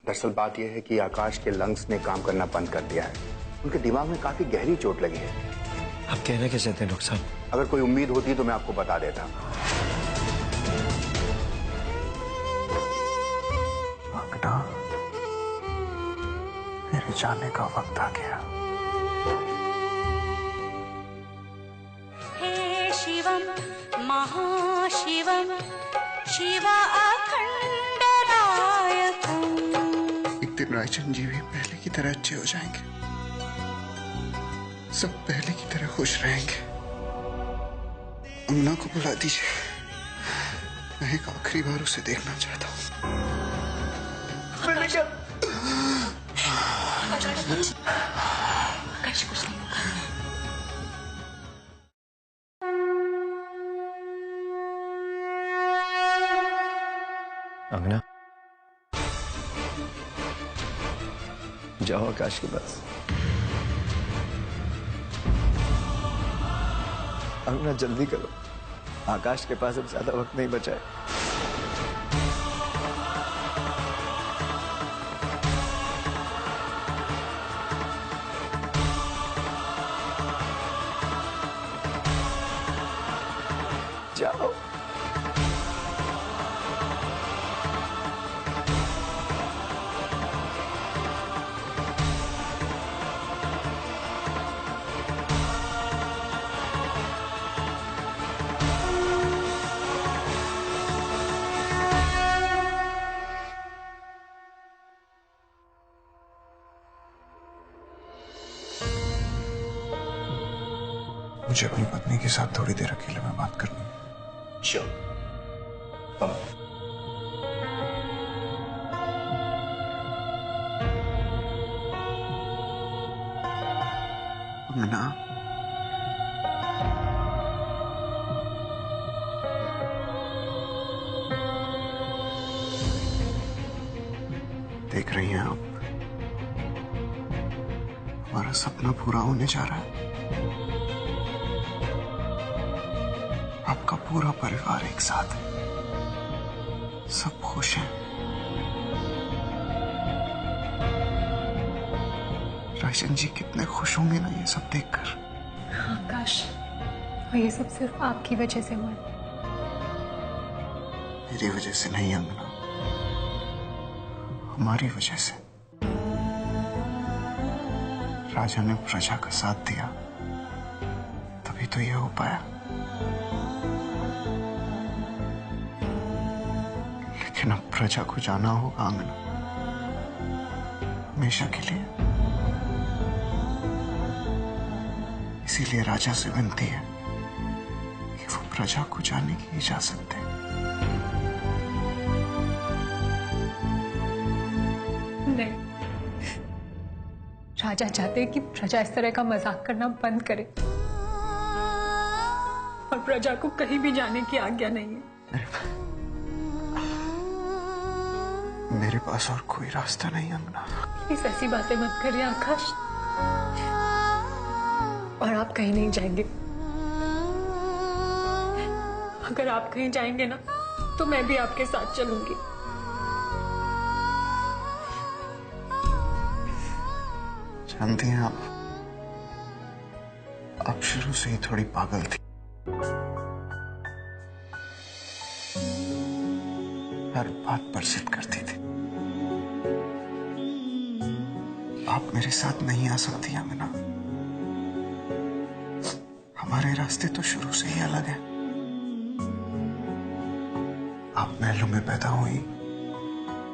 दरअसल बात यह है कि आकाश के लंग्स ने काम करना बंद कर दिया है। उनके दिमाग में काफी गहरी चोट लगी है। आप कहना क्या चाहते हैं डॉक्टर साहब? अगर कोई उम्मीद होती तो मैं आपको बता देता। बेटा, मेरे जाने का वक्त आ गया। हे शिवम महाशिवम शिवा अखंडनायकम। एक दिन रायचंद जी भी पहले की तरह अच्छे हो जाएंगे, सब पहले की तरह खुश रहेंगे। अम्ना को बुला दीजिए, मैं एक आखिरी बार उसे देखना चाहता हूँ। आकाश कुछ नहीं होगा। अंगना, जाओ आकाश के पास। अंगना जल्दी करो, आकाश के पास अब ज्यादा वक्त नहीं बचा है। जाओ। मुझे अपनी पत्नी के साथ थोड़ी देर अकेले में बात करनी है। श्योर। अंगना, देख रही हैं आप, हमारा सपना पूरा होने जा रहा है। आपका पूरा परिवार एक साथ है, सब खुश हैं। रायचंद जी कितने खुश होंगे ना ये सब देखकर। आकाश, और ये सब सिर्फ आपकी वजह से हुआ है। मेरी वजह से नहीं अंगना, हमारी वजह से। राजा ने प्रजा का साथ दिया, तभी तो ये हो पाया। लेकिन अब प्रजा को जाना होगा अंगना, हमेशा के लिए। इसीलिए राजा से विनती है कि वो प्रजा को जाने की इजाजत दे। नहीं, राजा चाहते हैं कि प्रजा इस तरह का मजाक करना बंद करे, और प्रजा को कहीं भी जाने की आज्ञा नहीं है। मेरे पास और कोई रास्ता नहीं अंगना। प्लीज ऐसी बातें मत करिए आकाश। और आप कहीं नहीं जाएंगे। अगर आप कहीं जाएंगे ना, तो मैं भी आपके साथ चलूंगी। जानती हैं आप शुरू से ही थोड़ी पागल थी। हर बात पर जिद करती थी। आप मेरे साथ नहीं आ सकती अंगना। हमारे रास्ते तो शुरू से ही अलग हैं। आप महलों में पैदा हुई,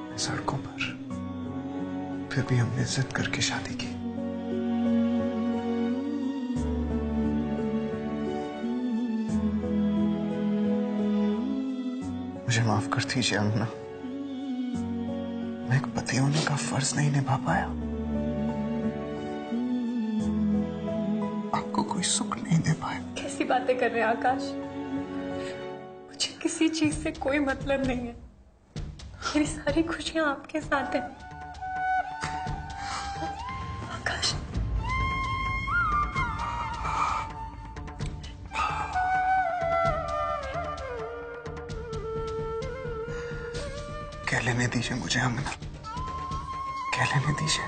मैं सड़कों पर। फिर भी हमने जिद करके शादी की। मुझे माफ कर दीजिए अंगना, मैं एक पति होने का फर्ज नहीं निभा पाया। आपको कोई सुख नहीं दे पाया। कैसी बातें कर रहे हैं आकाश? मुझे किसी चीज से कोई मतलब नहीं है। मेरी सारी खुशियां आपके साथ हैं। आकाश, कह लेने दीजिए मुझे अंगना। कह लेने दीजिए,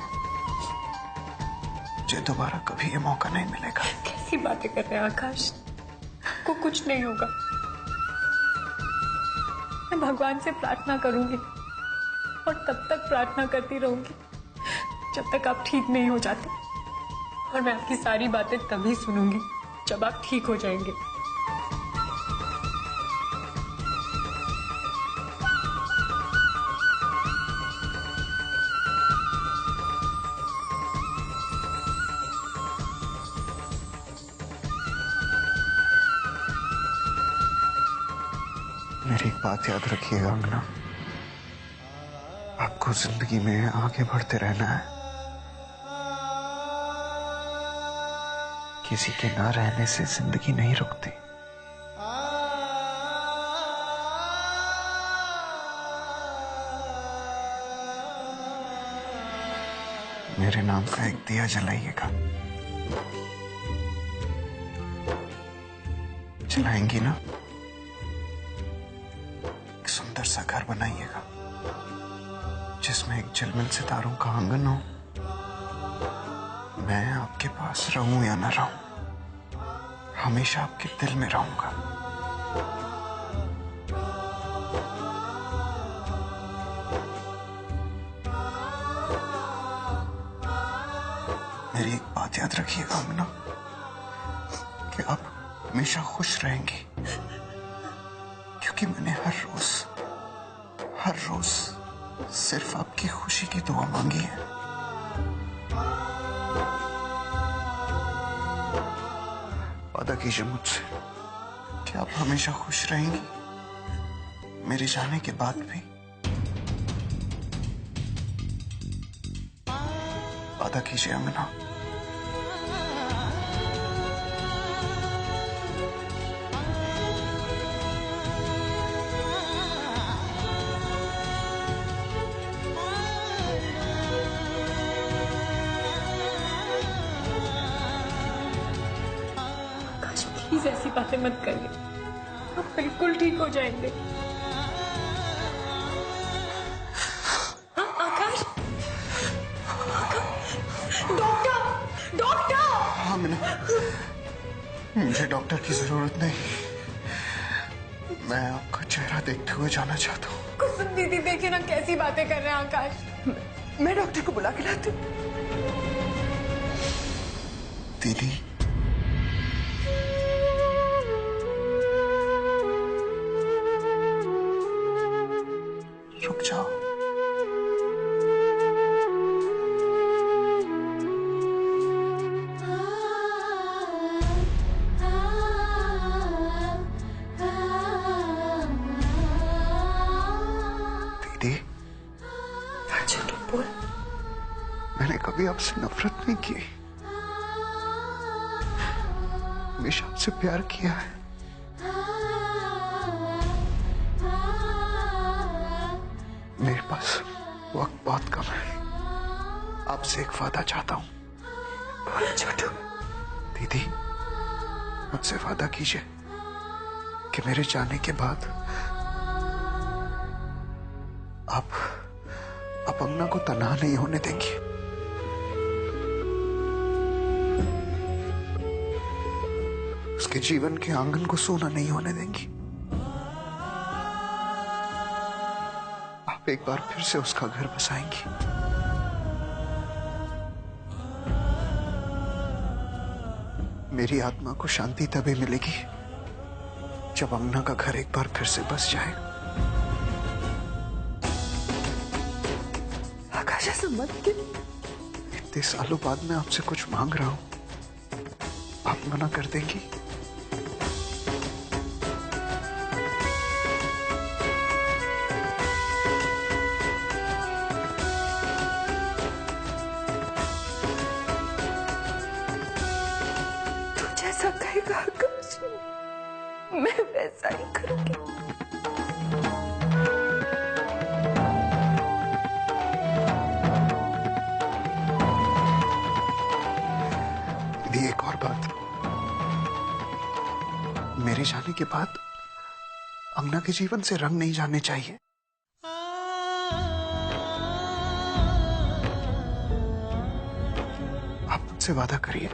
मुझे दोबारा कभी ये मौका नहीं मिलेगा। कैसी बातें कर रहे हैं आकाश, को कुछ नहीं होगा। मैं भगवान से प्रार्थना करूंगी और तब तक प्रार्थना करती रहूंगी जब तक आप ठीक नहीं हो जाते, और मैं आपकी सारी बातें तभी सुनूंगी जब आप ठीक हो जाएंगे। मेरी एक बात याद रखिएगा अंगना, आपको जिंदगी में आगे बढ़ते रहना है। किसी के ना रहने से जिंदगी नहीं रुकती। मेरे नाम का एक दिया जलाइएगा। जलाएंगी ना? एक सुंदर सा घर बनाइएगा जिसमें एक झिलमिल सितारों का आंगन हो। मैं आपके पास रहूं या ना रहूं, हमेशा आपके दिल में रहूंगा। मेरी एक बात याद रखिएगा अंगना, कि आप हमेशा खुश रहेंगी, क्योंकि मैंने हर रोज सिर्फ आपकी खुशी की दुआ मांगी है। वादा कीजिए मुझसे कि आप हमेशा खुश रहेंगी, मेरे जाने के बाद भी। वादा कीजिए अंगना। प्लीज ऐसी बातें मत करिए, आप बिल्कुल ठीक हो जाएंगे। हाँ, आकाश, डॉक्टर, डॉक्टर। हाँ मीना, मुझे डॉक्टर की जरूरत नहीं, मैं आपका चेहरा देखते हुए जाना चाहता हूँ। कुसुम दीदी देखिए ना कैसी बातें कर रहे हैं आकाश। मैं डॉक्टर को बुला के लाती हूँ। दीदी, रुक जाओ। दीदी, बोल। मैंने कभी आपसे नफरत नहीं की, हमेशा आपसे प्यार किया है। मेरे पास वक्त बहुत कम है, आपसे एक वादा चाहता हूं। बहुत छोटू। दीदी, मुझसे वादा कीजिए कि मेरे जाने के बाद आप अंगना को तन्हा नहीं होने देंगी। उसके जीवन के आंगन को सूना नहीं होने देंगी। आप एक बार फिर से उसका घर बसाएंगी। मेरी आत्मा को शांति तभी मिलेगी जब अंगना का घर एक बार फिर से बस जाएगा। आकाश ऐसा मत कर। इतने सालों बाद मैं आपसे कुछ मांग रहा हूं, आप मना कर देंगी? तू जैसा कहेगा आकाश, मैं वैसा ही करूंगी। एक और बात, मेरे जाने के बाद अंगना के जीवन से रंग नहीं जाने चाहिए। मुझसे वादा करिए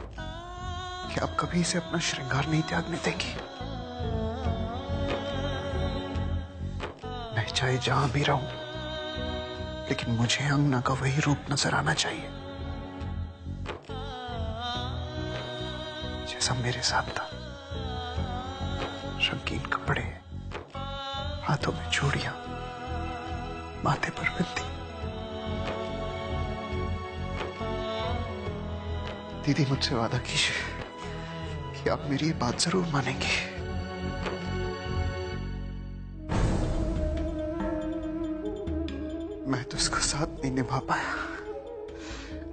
कि आप कभी इसे अपना श्रृंगार नहीं त्यागने देगी। मैं चाहे जहां भी रहूं, लेकिन मुझे अंगना का वही रूप नजर आना चाहिए जैसा मेरे साथ था। रंगीन कपड़े, हाथों में चूड़ियां, माथे पर बिंदी। दीदी मुझसे वादा कीजिए कि आप मेरी ये बात जरूर मानेंगी। मैं तो इसका साथ नहीं निभा पाया,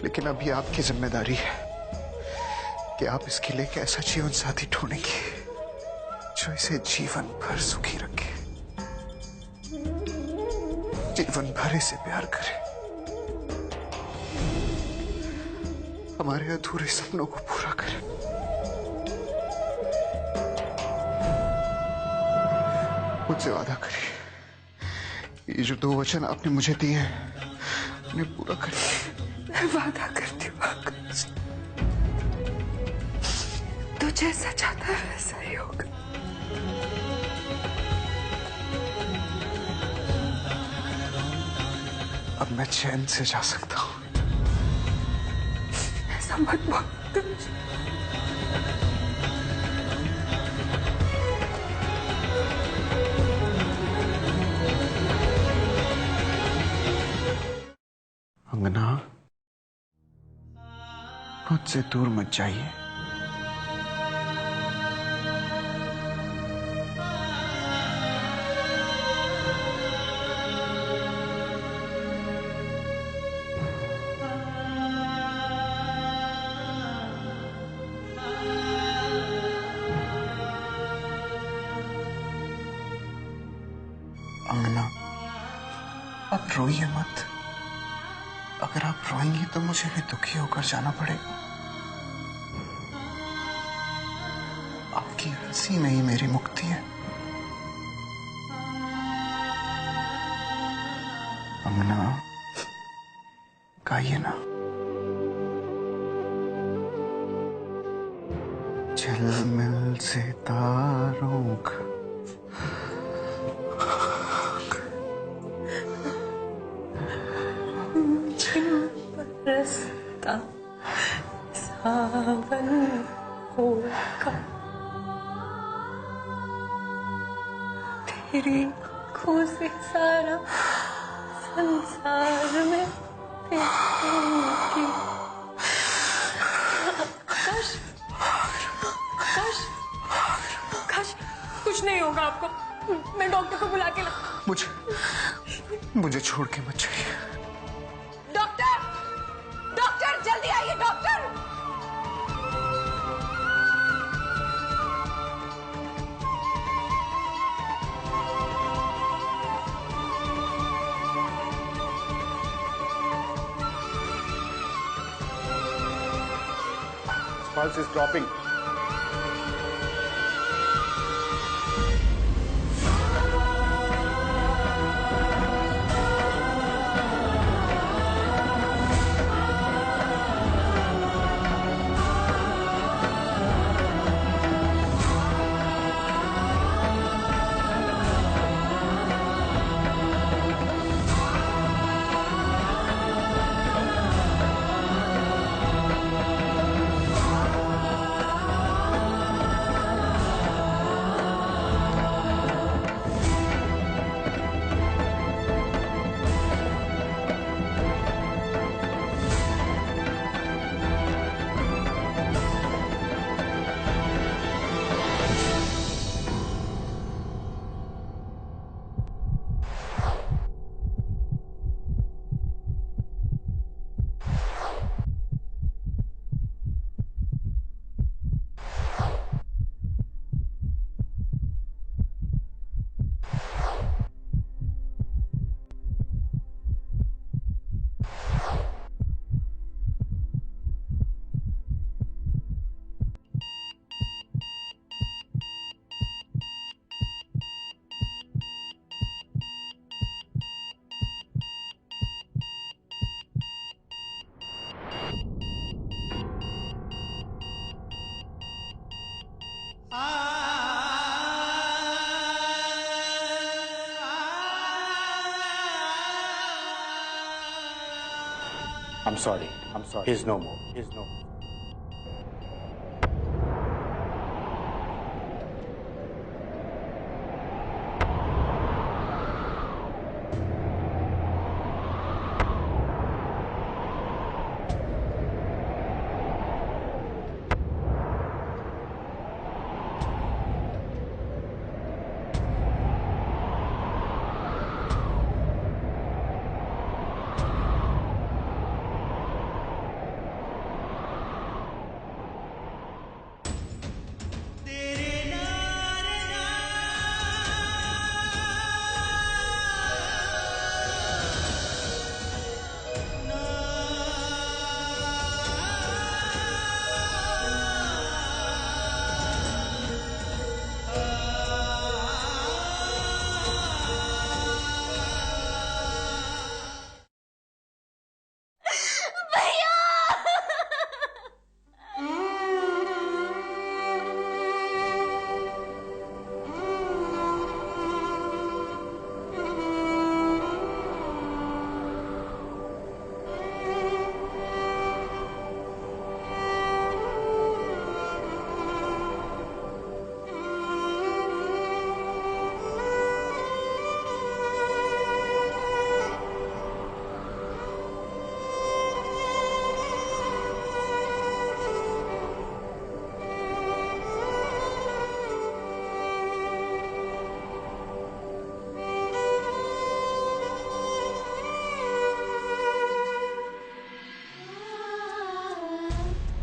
लेकिन अब ये आपकी जिम्मेदारी है कि आप इसके लिए एक ऐसा जीवन साथी ढूंढेंगे जो इसे जीवन भर सुखी रखे, जीवन भर इसे प्यार करे, हमारे अधूरे सपनों को पूरा करे। मुझसे वादा करिए, ये जो 2 वचन आपने मुझे दिए हैं उन्हें पूरा करिए। मैं वादा करती हूँ आकाश, तू जैसा चाहता है वैसा ही होगा। अब मैं चैन से जा सकता हूँ। ऐसा मत बोल। अंगना, मुझसे दूर मत जाइए। अंगना, आप रोइए मत। अगर आप रोएंगी तो मुझे भी दुखी होकर जाना पड़ेगा। आपकी हंसी में ही मेरी मुक्ति है। अंगना, गाइए ना। झिलमिल सितारों का बरसता सावन होगा, तेरी आँखों से सारा संसार में देखूंगी। आकाश, आकाश, आकाश, कुछ नहीं होगा आपको। मैं डॉक्टर को बुला के ला। मुझे छोड़ के मत जाइए। डॉक्टर, डॉक्टर जल्दी आइए doctor. Pulse is dropping. I'm sorry. He's no more.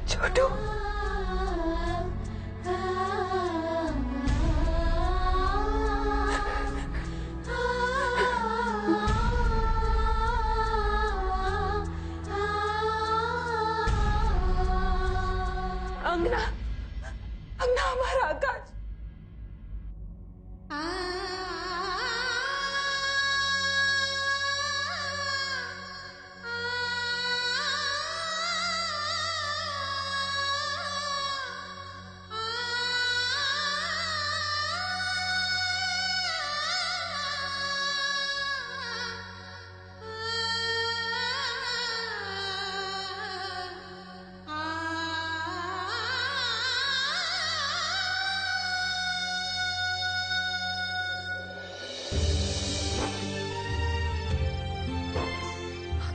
छोटू, अंगना, अंगना हमारा आकाश।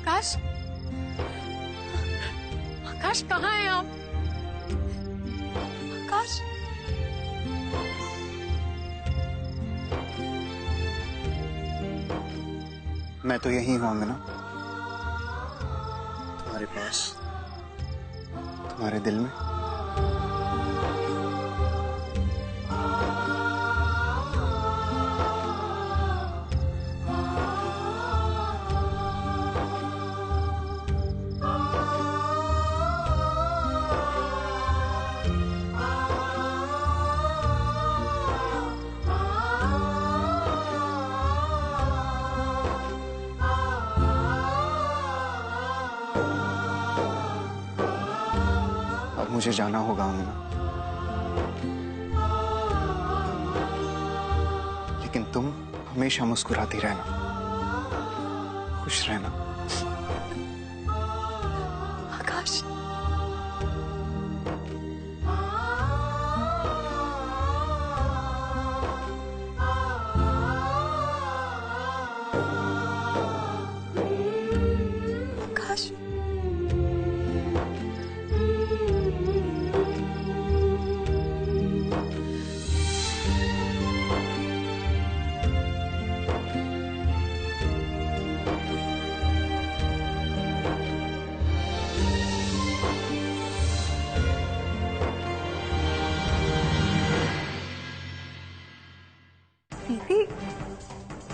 आकाश, आकाश कहाँ हैं आप? आकाश, मैं तो यही हूं अंगना, तुम्हारे पास, तुम्हारे दिल में। मुझे जाना होगा अंगना, लेकिन तुम हमेशा मुस्कुराती रहना, खुश रहना। आकाश, आकाश, दीदी,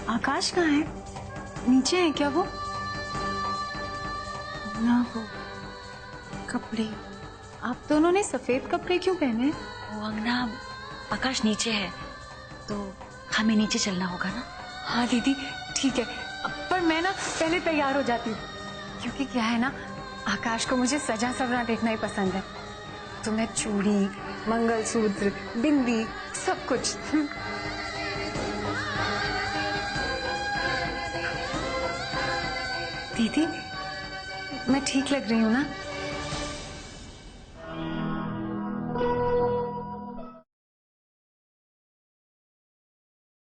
आकाश कहाँ है? नीचे है क्या वो? ना हो कपड़े। आप दोनों ने सफेद कपड़े क्यों पहने? वो अंगना, आकाश नीचे है तो हमें नीचे चलना होगा ना। हाँ दीदी ठीक है, पर मैं ना पहले तैयार हो जाती हूँ, क्योंकि क्या है ना, आकाश को मुझे सजा सवरा देखना ही पसंद है। तो मैं चूड़ी, मंगलसूत्र, बिंदी, सब कुछ। दीदी मैं ठीक लग रही हूँ ना?